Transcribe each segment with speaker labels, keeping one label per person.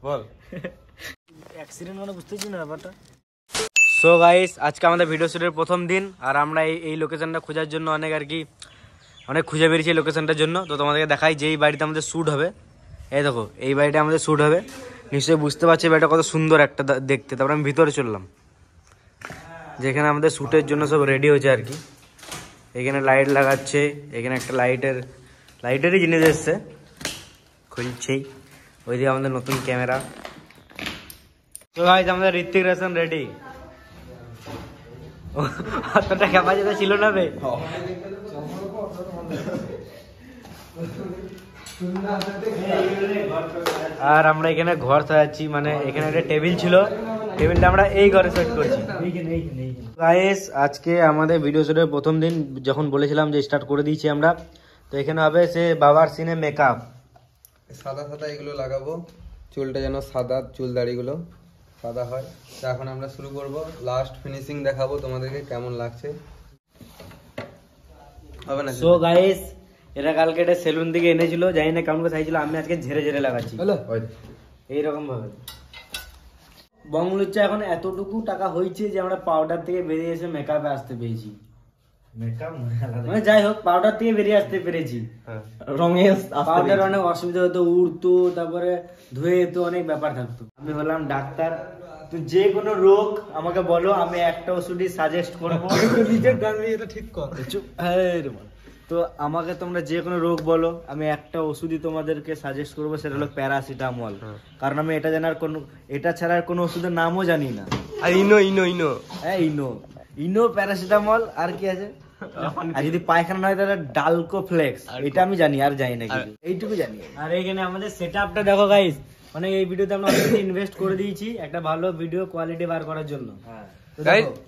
Speaker 1: বল
Speaker 2: accident মানে বুঝতেছি না ব্যাপারটা। সো গাইস, আজকে আমাদের ভিডিও শুটের প্রথম দিন, আর আমরা এই লোকেশনটা খোঁজার জন্য অনেক খুঁজে বেরিয়েছি এই লোকেশনটার জন্য। তো তোমাদেরকে দেখাই যে এই বাড়িতে আমাদের শ্যুট হবে। এই দেখো, এই বাড়িটা আমাদের শ্যুট হবে। নিশ্চয়ই বুঝতে পারছি বাড়িটা কত সুন্দর একটা দেখতে। তারপরে আমি ভিতরে চললাম, যেখানে আমাদের শ্যুটের জন্য সব রেডি হয়েছে আর কি। এখানে লাইট লাগাচ্ছে, এখানে একটা লাইটেরই জিনিস এসছে, খুলছেই। ওইদিকে আমাদের নতুন ক্যামেরা। তো গাইস, আমাদের ঋত্বিক রোশন রেডি। অতটা ক্যাপাসিটি ছিল না বে। আর আমরা এখানে ঘর সাজাচ্ছি, মানে এখানে একটা টেবিল ছিল, টেবিলটা আমরা এই ঘরে সেট করছি। গাইস, আজকে আমাদের ভিডিও শুটের প্রথম দিন, যখন বলেছিলাম যে স্টার্ট করে দিয়েছি আমরা। তো এখানে হবে সে বাবার সিনে মেকআপ,
Speaker 1: সাদা সাদা এগুলো লাগাবো, চুলটা যেন সাদা, চুল দাড়িগুলো সাদা হয়। তো এখন আমরা শুরু করব, লাস্ট ফিনিশিং দেখাবো তোমাদেরকে কেমন লাগছে। হবে না?
Speaker 2: সো গাইস, এরা কালকে এটা সেলুন থেকে এনেছিল, জানি না কেমন চাইছিল। আমি আজকে ঝেড়ে ঝেড়ে লাগাচ্ছি এইরকম ভাবে। বংলুচ্চা এখন এতটুকু টাকা হয়েছে যে আমরা পাউডার থেকে বেরিয়ে এসে মেকআপে আসতে পেরেছি। মানে যাই হোক, পাউডার থেকে বেরিয়ে আসতে পেরেছি। রঙে পাউডার অনেক অসুবিধা হতো, উড়তো, তারপরে ধুয়ে যেত, অনেক ব্যাপার থাকতো। আমি হলাম ডাক্তার, তো যে কোনো রোগ আমাকে বলো, আমি একটা ওষুধই সাজেস্ট করবো। নিজের গান এটা ঠিক কর। তো আমাকে তোমরা যে কোনো রোগ বলো, আমি একটা ওষুধই তোমাদেরকে সাজেস্ট করবো, সেটা হলো প্যারাসিটামল। কারণ আমি এটা ছাড়া আর কোনো ওষুধের নামও জানি না।
Speaker 1: আর
Speaker 2: ইনো প্যারাসিটামল, আর কি আছে? আর যদি পায়খানা না হয় তাহলে ডালকো ফ্লেক্স, এটা আমি জানি, আর জানি না কিছু, এইটুকু জানি। আর এইখানে আমাদের সেটআপটা দেখো গাইস, মানে এই ভিডিওতে আমরা অনেক ইনভেস্ট করে দিয়েছি একটা ভালো ভিডিও কোয়ালিটি বার করার জন্য।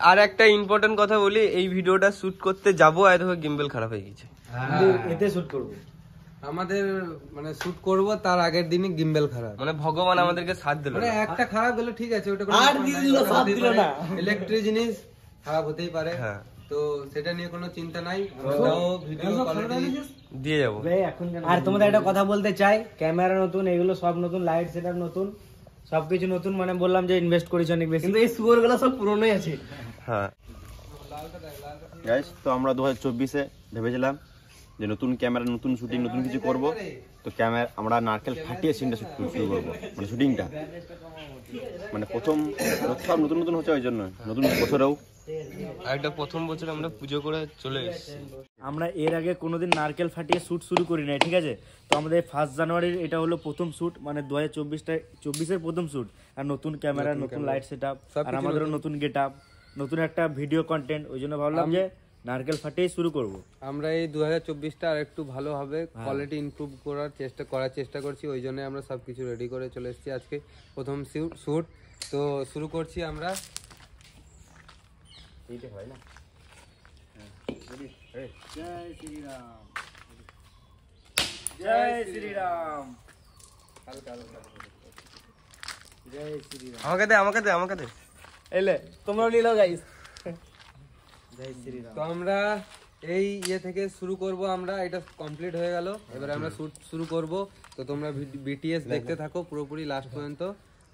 Speaker 1: আর একটা ইম্পর্টেন্ট কথা বলি, এই ভিডিওটা শুট করতে যাবো, আর দেখো গিম্বল খারাপ হয়ে গেছে।
Speaker 2: এতে শুট করবো
Speaker 1: আমাদের, মানে শুট করব তার আগের দিনই গিম্বল খারাপ, মানে ভগবান আমাদেরকে সাথ দিল। মানে একটা খারাপ হলো ঠিক আছে, ওটা কোনো সাথ দিল না। ইলেকট্রিক জিনিস খারাপ হতেই পারে, তো সেটা নিয়ে কোনো চিন্তা নাই, আমরাও ভিডিও কোয়ালিটি দিয়ে যাব।
Speaker 2: আর তোমাদের একটা কথা বলতে চাই, ক্যামেরা নতুন, এগুলো সব নতুন, লাইট সেটআপ নতুন, সবকিছু নতুন। মানে বললাম যে ইনভেস্ট করেছি অনেক বেশি, কিন্তু এই সুপারগুলো সব পুরনোই আছে।
Speaker 3: হ্যাঁ গাইস, তো আমরা 2024-এ ভেবেছিলাম যে নতুন ক্যামেরা, নতুন শুটিং, নতুন কিছু করব। তো আমরা নারকেল ফাটিয়ে সিনটা শুরু করবো, মানে শুটিংটা। মানে সব নতুন নতুন হচ্ছে, ওই জন্য নতুন বছরেও
Speaker 1: একটা প্রথম বছর আমরা পুজো করে চলে এসেছি।
Speaker 2: আমরা এর আগে কোনোদিন নারকেল ফাটিয়ে শুট শুরু করি নাই, ঠিক আছে? তো আমাদের 1 জানুয়ারির এটা হলো প্রথম শুট, মানে 2024-এর প্রথম শুট। আর নতুন ক্যামেরা, নতুন লাইট সেটআপ, আর আমাদেরও নতুন গেটআপ, নতুন একটা ভিডিও কন্টেন্ট। ওই জন্য ভাবলাম যে নারকেল ফাটিয়ে শুরু করব।
Speaker 1: আমরা এই 2024টা আর একটু ভালোভাবে কোয়ালিটি ইমপ্রুভ করার চেষ্টা করছি। ওই জন্য আমরা সবকিছু রেডি করে চলে এসেছি। আজকে প্রথম শুট, তো শুরু করছি আমরা। এইটা হয় না?
Speaker 2: জয় শ্রীরাম, জয় শ্রীরাম, জয় শ্রীরাম।
Speaker 1: আমাকে দে
Speaker 2: এলে তোমরাও নিয়ে নাও গাইস। জয় শ্রীরাম।
Speaker 1: তো আমরা এই থেকে শুরু করব। আমরা এটা কমপ্লিট হয়ে গেল, এবারে আমরা শুট শুরু করব। তো তোমরা বিটিএস দেখতে থাকো পুরোপুরি লাস্ট পর্যন্ত,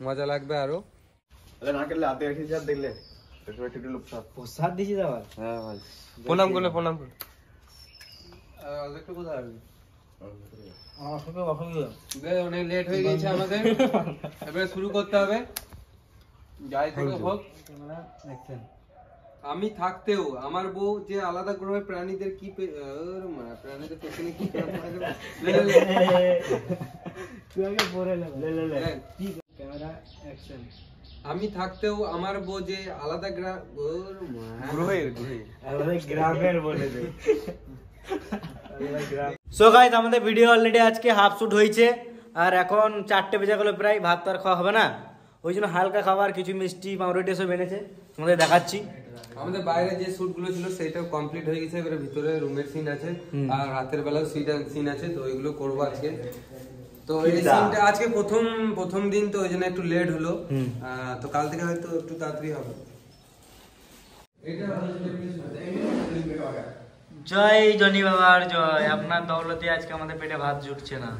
Speaker 1: মজা লাগবে আরো।
Speaker 3: দেখলে
Speaker 2: প্রসাদ দিছি দাবার।
Speaker 3: হ্যাঁ ভাই,
Speaker 1: প্রণাম করলে অনেক লেট হয়ে গেছে আমাদের, এবারে শুরু করতে হবে। যাই হোক, আমি থাকতেও আমার বউ যে আলাদা গ্রহের প্রাণীদের কি প্রাণীদের পেছনে কি আমি থাকতেও আমার বউ যে আলাদা
Speaker 2: গ্রামের বলে দে। সো গাইস, আমাদের ভিডিও অলরেডি আজকে হাফ শুট হয়েছে, আর এখন 4টে বেজে গেল প্রায়। ভাত তো আর খাওয়া হবে না, ওই জন্য হালকা খাবার, কিছু মিষ্টি, পাউরুটি সব এনেছে, তোমাদের দেখাচ্ছি।
Speaker 1: আমাদের বাইরে যে শুট গুলো ছিল সেটাও কমপ্লিট হয়ে গেছে। এবারে ভিতরে রুমের সিন আছে, আর রাতের বেলাও সিন আছে, তো ওইগুলো করবো আজকে। তো এই সিনটা আজকে প্রথম দিন, তো ওই জন্য একটু লেট হলো। তো কাল থেকে হয়তো একটু তাড়াতাড়ি হবে।
Speaker 2: জয় জনি বাবার জয়। আপনার দৌলতে আজকে আমাদের পেটে ভাত জুটছে না।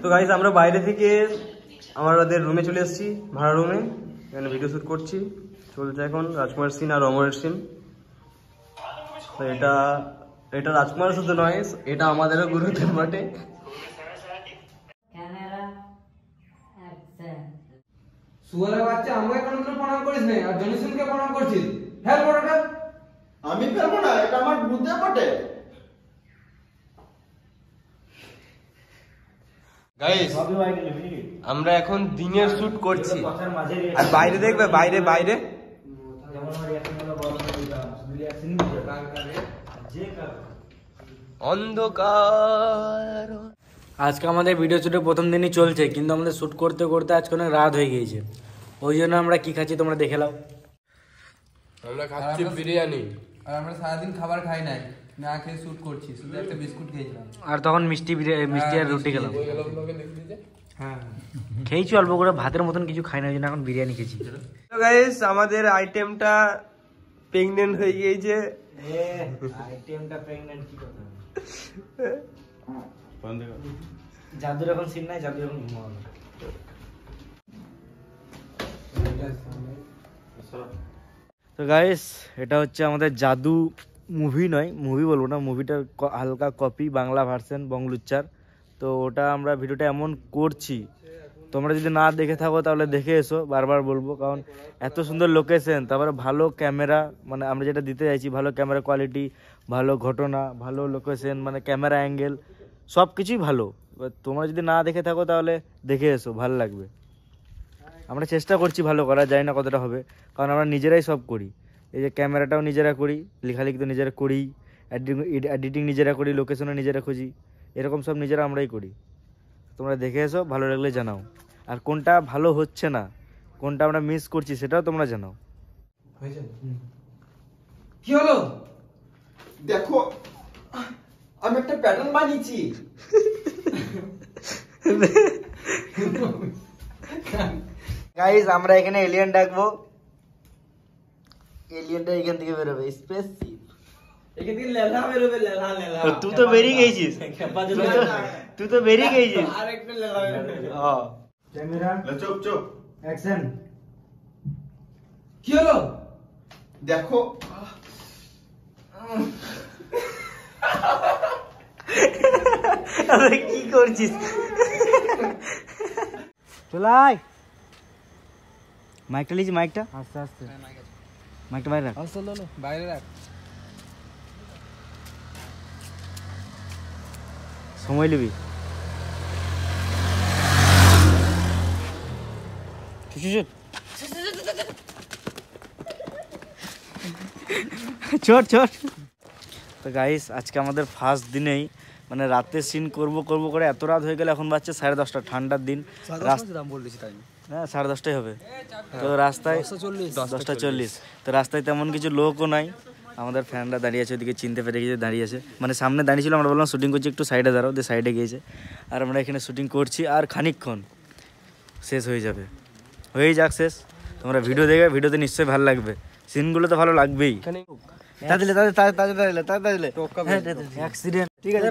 Speaker 2: তো গাইস আমরা বাইরে থেকে আমাদের রুমে চলে এসেছি, ভাড়া রুমে। এখানে ভিডিও শুট করছি, চলছে এখন রাজকুমার সিন আর অমরের সিন। তো এটা রাজকুমার শুধু নয়, এটা আমাদেরও গুরুত্ব বটে।
Speaker 1: সুয়ারের বাচ্চা, আমাকে কোনোদিন প্রণাম করিস না, আর জনিসিনকে প্রণাম করছিস। ফেল বড়টা।
Speaker 3: আমি ফেলবো না, এটা আমার বুদ্ধি বটে।
Speaker 2: গাইস আমরা এখন দিনের শুট করছি, আর বাইরে দেখবে, বাইরে অন্ধকার। আজকে আমাদের ভিডিও শুটের প্রথম দিনই চলছে, কিন্তু আমাদের শুট করতে করতে আজকে অনেক রাত হয়ে গিয়েছে। ওই জন্য আমরা কি খাচ্ছি তোমরা দেখে নাও। আমরা খাচ্ছি বিরিয়ানি,
Speaker 1: আর আমরা সারাদিন খাবার খাই নাই, না খেয়ে শুট করছি, শুধু একটা বিস্কুট খেয়েছিলাম।
Speaker 2: আর তখন মিষ্টি আর রুটি খেলাম। হ্যাঁ খেয়েছি অল্প করে, ভাতের মতন কিছু খাই না, ওই জন্য এখন বিরিয়ানি খেয়েছি। তো গাইস আমাদের আইটেমটা প্রেগনেন্ট হয়ে গিয়েছে। আইটেমটা প্রেগনেন্ট কি কথা? জাদুর এখন সিন নাই, জাদু এখন ঘুমানো। তো গাইস এটা হচ্ছে আমাদের জাদু মুভি, নয় মুভি বলবো না, মুভিটার হালকা কপি, বাংলা ভার্সন বংলুচ্চার। তো ওটা আমরা ভিডিওটা এমন করছি, তোমরা যদি না দেখে থাকো তাহলে দেখে এসো, বারবার বলবো, কারণ এত সুন্দর লোকেশন, তারপরে ভালো ক্যামেরা, মানে আমরা যেটা দিতে চাইছি, ভালো ক্যামেরা কোয়ালিটি, ভালো ঘটনা, ভালো লোকেশন, মানে ক্যামেরা অ্যাঙ্গেল সব কিছুই ভালো। এবার তোমরা যদি না দেখে থাকো তাহলে দেখে এসো, ভালো লাগবে। আমরা চেষ্টা করছি ভালো করা, জানি না কতটা হবে, কারণ আমরা নিজেরাই সব করি। এই যে ক্যামেরাটাও নিজেরা করি, লেখালেখি তো নিজেরা করি, এডিটিং নিজেরা করি, লোকেশনও নিজেরা খুঁজি, এরকম সব নিজেরা আমরাই করি। তোমরা দেখে এসো, ভালো লাগলে জানাও, আর কোনটা ভালো হচ্ছে না, কোনটা আমরা মিস করছি সেটাও তোমরা জানাও।
Speaker 1: কি হলো?
Speaker 3: দেখো আমি একটা প্যাটার্ন বানিয়েছি।
Speaker 2: গাইস আমরা এখানে এলিয়েন ডাকবো, এলিয়েনটা এখান থেকে বেরোবে, স্পেসশিপ এখান থেকে লেলা বেরোবে, লেলা। তুই তো বেরিয়ে গেছিস, তুই তো বেরিয়ে গেছিস। আরেকটা লেলা বেরোবে। হ্যাঁ ক্যামেরা
Speaker 3: চুপ
Speaker 2: অ্যাকশন।
Speaker 1: কি হলো?
Speaker 3: দেখো
Speaker 2: আরে কি করছিস? চলাই মাইকটা লিজি, মাইকটা আস্তে আস্তে, মাইকটা বাইরে রাখ,
Speaker 1: আস্তে লো, বাইরে রাখ।
Speaker 2: সময় নিবি। ছোট তো গাইস আজকে আমাদের ফার্স্ট দিনেই মানে রাতে সিন করব করে এত রাত হয়ে গেল, এখন বাজছে 10:30, ঠান্ডার দিন। হ্যাঁ 10:30 হবে। তো রাস্তায় 10:40, তো রাস্তায় তেমন কিছু লোকও নাই। আমাদের ফ্যানরা দাঁড়িয়ে আছে ওদিকে, চিনতে পেরে গিয়ে দাঁড়িয়ে আছে, মানে সামনে দাঁড়িয়েছিল, আমরা বললাম শুটিং করছি একটু সাইডে দাঁড়াও, দিয়ে সাইডে গিয়েছে। আর আমরা এখানে শুটিং করছি, আর খানিকক্ষণ শেষ হয়ে যাবে, হয়েই যাক শেষ। তোমরা ভিডিও দেখবে, ভিডিওতে নিশ্চয়ই ভালো লাগবে, সিনগুলো তো ভালো লাগবেই। অ্যাক্সিডেন্ট ঠিক আছে,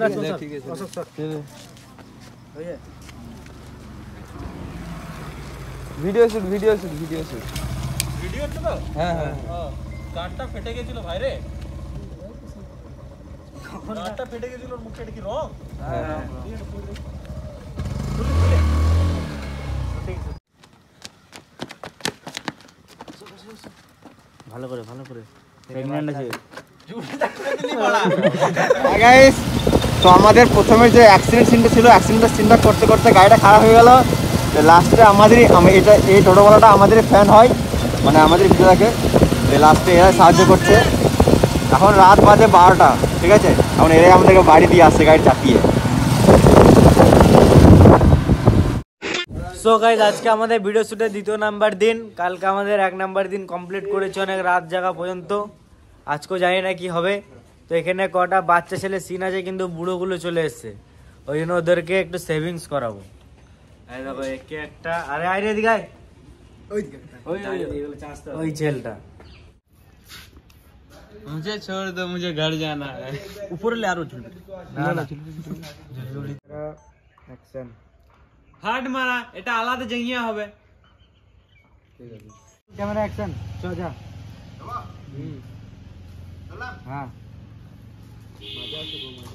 Speaker 1: ভিডিও শুট তো। হ্যাঁ
Speaker 4: কারটা ফেটে গেছিল ভাই রে, কারটা ফেটে গেছিল, মুখে কি রং?
Speaker 2: ভালো করে প্রেগন্যান্ট আছে।
Speaker 3: গাইস তো আমাদের প্রথমে যে অ্যাক্সিডেন্ট সিনটা ছিল, অ্যাক্সিডেন্টের সিনটা করতে করতে গাড়িটা খারাপ হয়ে গেল। লাস্টে এই টোটোওয়ালাটা আমাদের ফ্যান হয়, মানে আমাদের ভিডিওটাকে লাস্টে এরা সাহায্য করছে। এখন রাত বাজে 12টা, ঠিক আছে, এখন এরাই আমাদেরকে বাড়ি দিয়ে আসছে গাড়ি চাপিয়ে।
Speaker 2: সো গাইস আজকে আমাদের ভিডিও শুটের 2য় নাম্বার দিন, কালকে আমাদের 1 নাম্বার দিন কমপ্লিট করেছে অনেক রাত জাগা পর্যন্ত। আজকেও জানি না কি হবে। তো এখানে কটা বাচ্চা ছেলে সিন আছে, কিন্তু বুড়োগুলো চলে এসছে, ওই জন্য ওদেরকে একটু সেভিংস করাবো। এই দেখো একে একটা, আরে আয় রে এদিকে আয়, ওই ছেলেটা
Speaker 1: मुझे छोड़ दो, मुझे घर जाना है।
Speaker 2: ऊपर ले आरो झुल না না অ্যাকশন হার্ড মারা এটা আলাদা জায়গা হবে ঠিক আছে ক্যামেরা অ্যাকশন চল যা চললাম হ্যাঁ মজা আসে গো মজা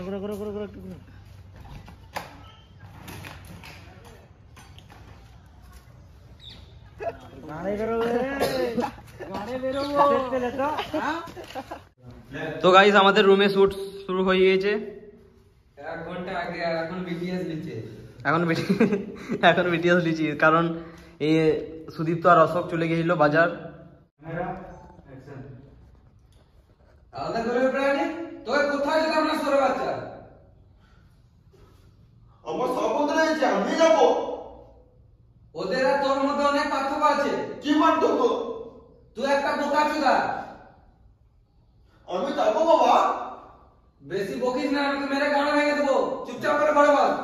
Speaker 2: করো তো গাইস আমাদের রুমে শুট শুরু হয়ে গিয়েছে
Speaker 1: 1 ঘন্টা আগে, আর এখন বিটিএস লিখছে।
Speaker 2: এখন বিটিএস লিখছি কারণ এই সুদীপ তো আর অশোক চলে গিয়েছিল বাজার।
Speaker 1: আলাদা করে প্রাণী তোর কোথায় যেতে আমরা সরে বাচ্চা
Speaker 3: আমার সব বন্ধু রয়েছে, আমি যাব।
Speaker 1: ওদের আর তোর মধ্যে অনেক পার্থক্য আছে।
Speaker 3: কি পার্থক্য?
Speaker 1: তুই একটা বোকাচোদা।
Speaker 3: আমি যাবো বাবা।
Speaker 1: বেশি বকিস না, আমি মেরে গান ভেঙে দেবো। চুপচাপ করে ঘরে বস।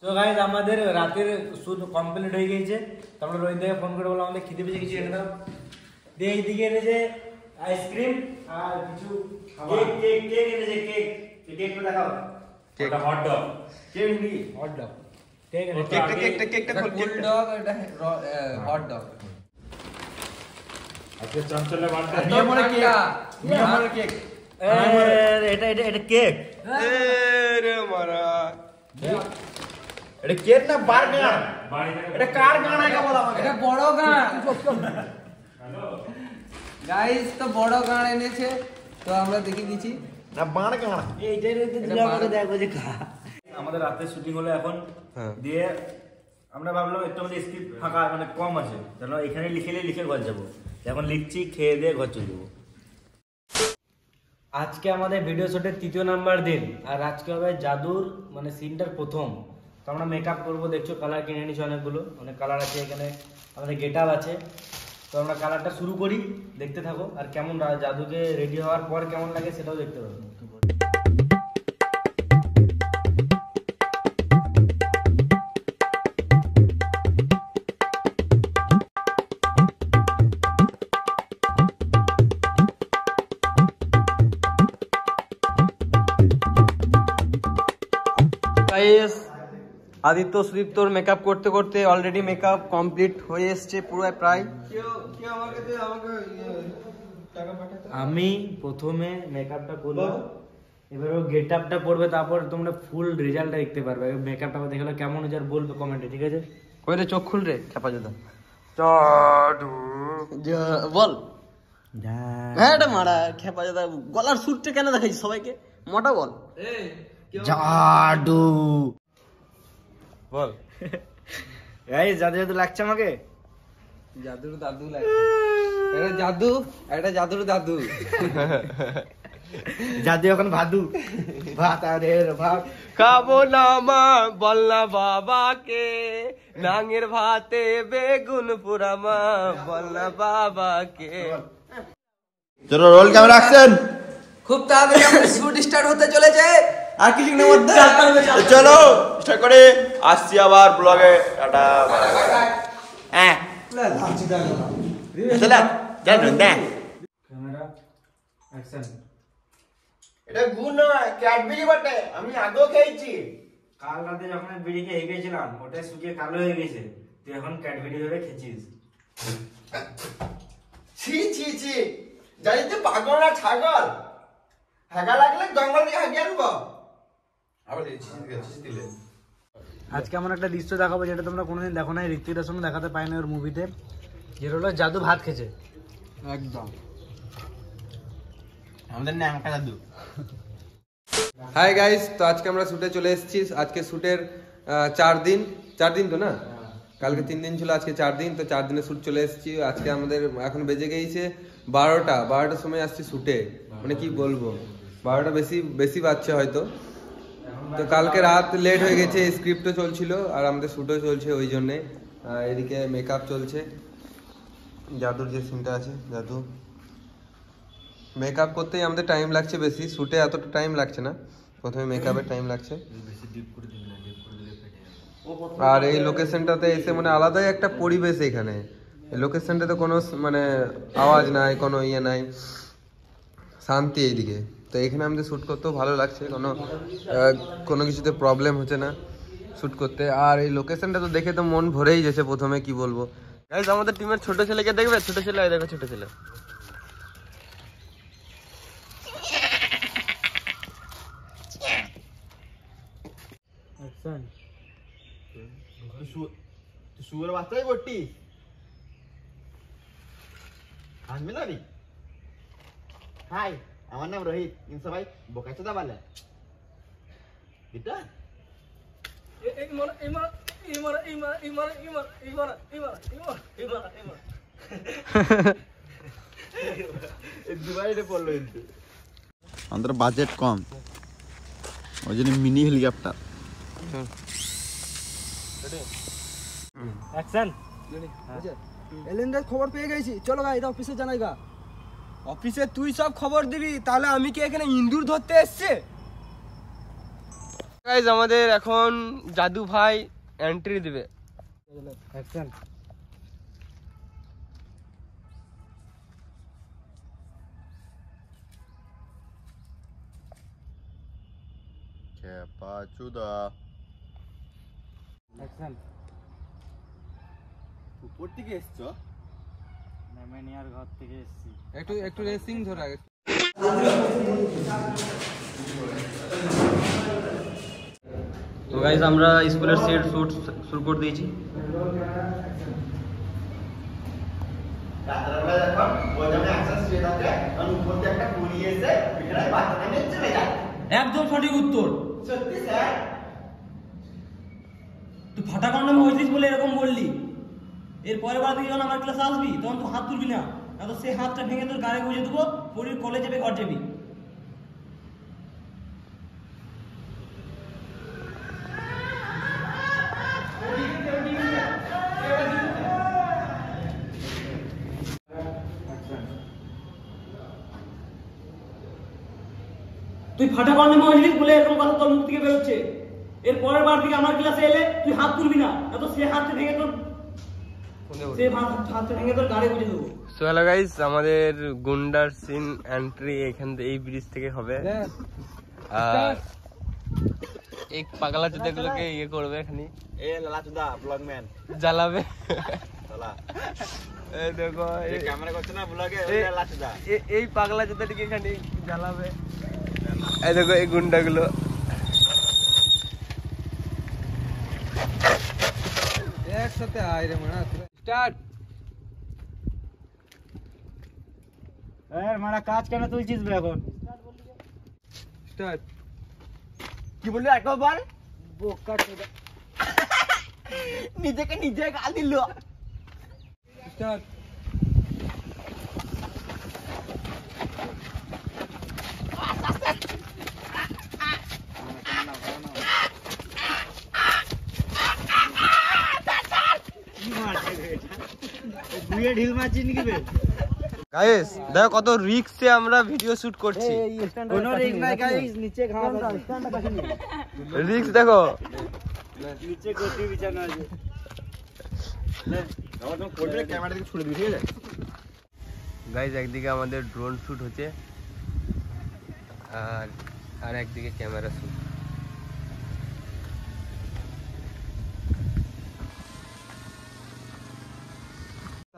Speaker 2: তো গাইস আমাদের রাতের শুট কমপ্লিট হয়ে গিয়েছে। তো আমরা রোহিত দাকে ফোন করে বললাম আমাদের খিদে পেয়েছে, কিছু এনে দাও। দিয়ে এইদিকে এনেছে আইসক্রিম আর কিছু কেক এনেছে। কেকটা দেখাও।
Speaker 4: এটা হট ডগ।
Speaker 2: কেক নি হট ডগ।
Speaker 1: কেকটা কোল্ড ডগ, এটা হট ডগ।
Speaker 4: আজকে চঞ্চলে বার্থডে।
Speaker 1: নিয়মের কেক।
Speaker 2: এটা কেক।
Speaker 1: রে মারা।
Speaker 2: এটা কেক না বার্গার? এটা কার গান আইগা বল আমাকে।
Speaker 1: এটা বড় গান। গাইস তো বড় গান এনেছে, তো আমরা দেখে দিচ্ছি।
Speaker 2: না বার্গার এইটাই রইতে দিলা আমাকে দেখো যে কা। আমাদের রাতে শুটিং হলো এখন। দিয়ে আমরা ভাবলাম একটু আমাদের স্ক্রিপ্ট ফাঁকা মানে কম আছে, যেন এখানে লিখে ঘর যাবো। এখন লিখছি, খেয়ে দিয়ে ঘর চলে যাবো। আজকে আমাদের ভিডিও শুটের 3য় নাম্বার দিন, আর আজকে হবে জাদুর মানে সিনটার প্রথম। তো আমরা মেকআপ করবো, দেখছো কালার কিনে নিয়েছি অনেকগুলো, অনেক কালার আছে এখানে, আমাদের গেট আপ আছে। তো আমরা কালারটা শুরু করি, দেখতে থাকো। আর কেমন জাদুকে রেডি হওয়ার পর কেমন লাগে সেটাও দেখতে পাবো। আদিত্য সুদীপ তোর মেকআপ করতে করতে অলরেডি মেকআপ কমপ্লিট হয়ে এসছে পুরো প্রায়। আমি প্রথমে মেকআপটা করবো, এবার ও গেট আপটা করবে, তারপর তোমরা ফুল রেজাল্টটা দেখতে পারবে। মেকআপটা দেখলে কেমন হয়েছে আর বলবে কমেন্টে, ঠিক আছে? কই রে চোখ খুল রে খেপা জোদা বল। হ্যাঁ এটা মারা খেপা জোদা, গলার সুরটা কেন দেখাইছিস সবাইকে? মোটা বল। জাদু বল। এই জাদু লাগছে আমাকে।
Speaker 1: জাদুর দাদু লাগে। এটা জাদু, এটা জাদুর দাদু।
Speaker 2: জাদু এখন ভাদু ভাত আরে ভাত
Speaker 1: খাবো না মা বল না বাবাকে, নাঙের ভাতে বেগুন পোড়া মা বল না বাবাকে।
Speaker 3: চলো রোল ক্যামেরা অ্যাকশন।
Speaker 1: খুব তাড়াতাড়ি আমাদের শুট স্টার্ট হতে চলেছে।
Speaker 3: আর কিছুক্ষণের মধ্যে চলো স্টার্ট করে আসছি আবার ব্লগে। টাটা। হ্যাঁ চলো চলো দেখ
Speaker 2: ক্যামেরা অ্যাকশন।
Speaker 3: এটা গুণ নয়, ক্যাডবেরি বটে, আমি আগেও খেয়েছি।
Speaker 2: কাল রাতে যখন বিড়ি খেয়ে গেছিলাম, ওটা শুকিয়ে কালো হয়ে গেছে, তুই এখন ক্যাডবেরি ভেবে খেয়েছিস।
Speaker 3: ছি ছি ছি, জানি তো পাগল না ছাগল। হাগা লাগলে জঙ্গল দিয়ে হাগিয়ে আনবো।
Speaker 2: আজকে আমরা একটা দৃশ্য দেখাবো যেটা তোমরা কোনোদিন দেখো নাই, ঋত্বিক রোশন দেখাতে পাই না ওর মুভিতে, যেটা হলো জাদু ভাত খেয়েছে।
Speaker 1: একদম
Speaker 3: আমাদের ন্যাংটা জাদু।
Speaker 1: হাই গাইস, তো আজকে আমরা শুটে চলে এসেছি। আজকে শুটের 4 দিন তো না, কালকে 3 দিন ছিল, আজকে 4 দিন। তো 4 দিনের শুট চলে এসেছি। আজকে আমাদের এখন বেজে গিয়েছে 12টার সময় আসছি শুটে। মানে কি বলবো, 12টা বেশি বাজছে হয়তো। তো কালকে রাত লেট হয়ে গেছে, স্ক্রিপ্টও চলছিল আর আমাদের শুটও চলছে, ওই জন্যে। এদিকে মেকআপ চলছে, জাদুর যে সিনটা আছে, জাদু মেকআপ করতেই আমাদের টাইম লাগছে বেশি, শুটে এতটা টাইম লাগছে না, প্রথমে মেকআপের টাইম লাগছে। আর এই লোকেশনটাতে এসে মানে আলাদাই একটা পরিবেশ এখানে। এই লোকেশনটাতে কোনো মানে আওয়াজ নাই, কোনো ইয়ে নাই, শান্তি এইদিকে। তো এখানে আমাদের শ্যুট করতেও ভালো লাগছে, কোনো কিছুতে প্রবলেম হচ্ছে না শ্যুট করতে। আর এই লোকেশনটা তো দেখে তো মন ভরেই গেছে প্রথমে, কি বলবো। গাইস আমাদের টিমের ছোট ছেলেকে দেখবে, ছোট ছেলে, এই দেখো ছোট ছেলে।
Speaker 3: শুয়োর বাচ্চাই বটি আসবি না রে? হাই, আমার নাম রোহিত, কিন্তু সবাই বোকাচোদা বলে। এটা আমাদের বাজেট কম, ওই জন্য মিনি হেলিকপ্টার।
Speaker 2: অ্যাকশন।
Speaker 5: এলেনদের খবর পেয়ে গেছি, চলো গা এটা অফিসে জানাই গা। অফিসে তুই সব খবর দিবি, তাহলে আমি কি এখানে ইন্দুর ধরতে এসছে?
Speaker 1: গাইস আমাদের এখন জাদু ভাই এন্ট্রি দিবে।
Speaker 2: অ্যাকশন।
Speaker 3: খেপাচোদা
Speaker 2: অ্যাকশন।
Speaker 3: উপর থেকে এসছো?
Speaker 2: মেমেনিয়ার ঘর থেকে এসেছি।
Speaker 1: একটু রেসিং ধরে আগে।
Speaker 2: তো গাইস আমরা স্কুলের সেট শুট শুরু করে দিয়েছি।
Speaker 3: রাত্রেবেলা যখন ওই জায়গায় অ্যাকশন শুয়ে থাকে, আর উপর থেকে একটা গুলি এসে বিছানায় বাচ্চাটা নিয়ে চলে যায়।
Speaker 5: একদম সঠিক উত্তর।
Speaker 3: সত্যি স্যার?
Speaker 5: তুই ফাটা কন্ডম হয়েছিস বলে এরকম বললি। এর পরের বার থেকে যখন আমার ক্লাসে আসবি তখন তো হাত তুলবি না, না তো সেই হাতটা ভেঙে তোর গায়ে গুঁজে দেবো, পরীর কলেজ যাবে, ঘর যাবি। তুই ফাটা কন্ডম হয়েছিস বলে এরকম কথা তোর মুখ থেকে বেরোচ্ছে। এর পরের বার থেকে আমার ক্লাসে এলে তুই হাত তুলবি না, না তো সেই হাতটা ভেঙে তোর গাড়ি বুঝে দেবো।
Speaker 1: সো হ্যালো গাইস, আমাদের গুন্ডার সিন এন্ট্রি এখান থেকে এই ব্রিজ থেকে হবে। আর এক পাগলা চোদাগুলোকে ইয়ে করবে এখানে,
Speaker 3: এ লালাচোদা ব্লগম্যান
Speaker 1: জ্বালাবে।
Speaker 3: চলা
Speaker 1: এই দেখো
Speaker 3: এই ক্যামেরা করছে না ব্লগে, ওই লালাচোদা
Speaker 1: এই পাগলা চোদাটিকে এখানে জ্বালাবে। এই দেখো এই গুন্ডাগুলো। একসাথে আয় রে মানা, স্টার্ট।
Speaker 2: মারা কাজ কেন তুলছিস বে এখন?
Speaker 1: স্টার্ট।
Speaker 3: কি বললি একবার?
Speaker 2: বোকা চোদা।
Speaker 3: নিজেকে নিজে গাল দিল।
Speaker 1: স্টার্ট।
Speaker 2: ঢিল মারছিস নাকি বে?
Speaker 1: গাইস দেখো কত রিস্কে আমরা ভিডিও শুট করছি।
Speaker 2: কোনো রিস্ক নাই গাইস, নিচে ঘাস আছে।
Speaker 1: রিস্ক দেখো,
Speaker 2: নিচে গতি বিছানো আছে।
Speaker 3: আমার তো পড়বে, ক্যামেরা থেকে ছুড়ে দিবি, ঠিক আছে?
Speaker 1: গাইস একদিকে আমাদের ড্রোন শুট হচ্ছে আর একদিকে ক্যামেরা শুট।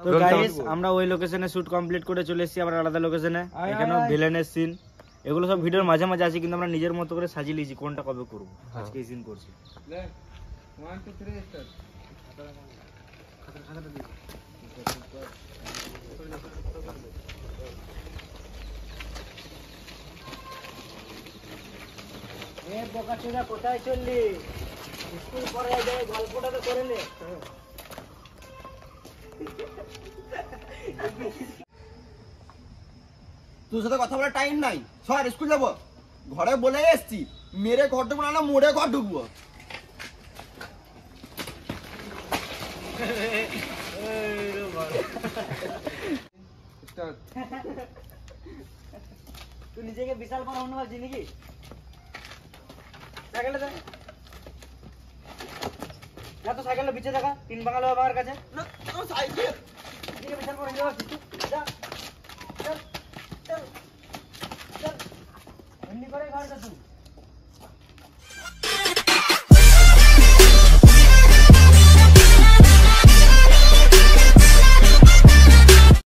Speaker 2: তো গাইস আমরা ওই লোকেশনে শুট কমপ্লিট করে চলে এসেছি আবার আলাদা লোকেশনে। এখানে ভিলেনের সিন, এগুলো সব ভিডিওর মাঝে মাঝে আছে, কিন্তু আমরা নিজের মতো করে সাজিয়ে লিয়েছি কোনটা কবে করব। আজকে এই সিন করছি।
Speaker 1: 1 2 3 স্টার্ট।
Speaker 2: এ বোকা চোদা কোথায় চললি? স্কুল পরে যাই, গল্পটা তো করে নে।
Speaker 3: তোর সাথে কথা বলার টাইম নাই, সর স্কুল যাবো। ঘরে বলে এসছি মেরে ঘর ঢুকবো না, মোড়ে ঘর ঢুকবো।
Speaker 2: তুই নিজেকে বিশাল বড় মনে ভাবছিস নাকি? যা তো সাইকেলটা পিছিয়ে দেখা 3 বাঙালো আমার কাছে না সাইকেল এদিকে বিচার করে যাও যা চল চল চল এমনি করে গাড়িটা তুই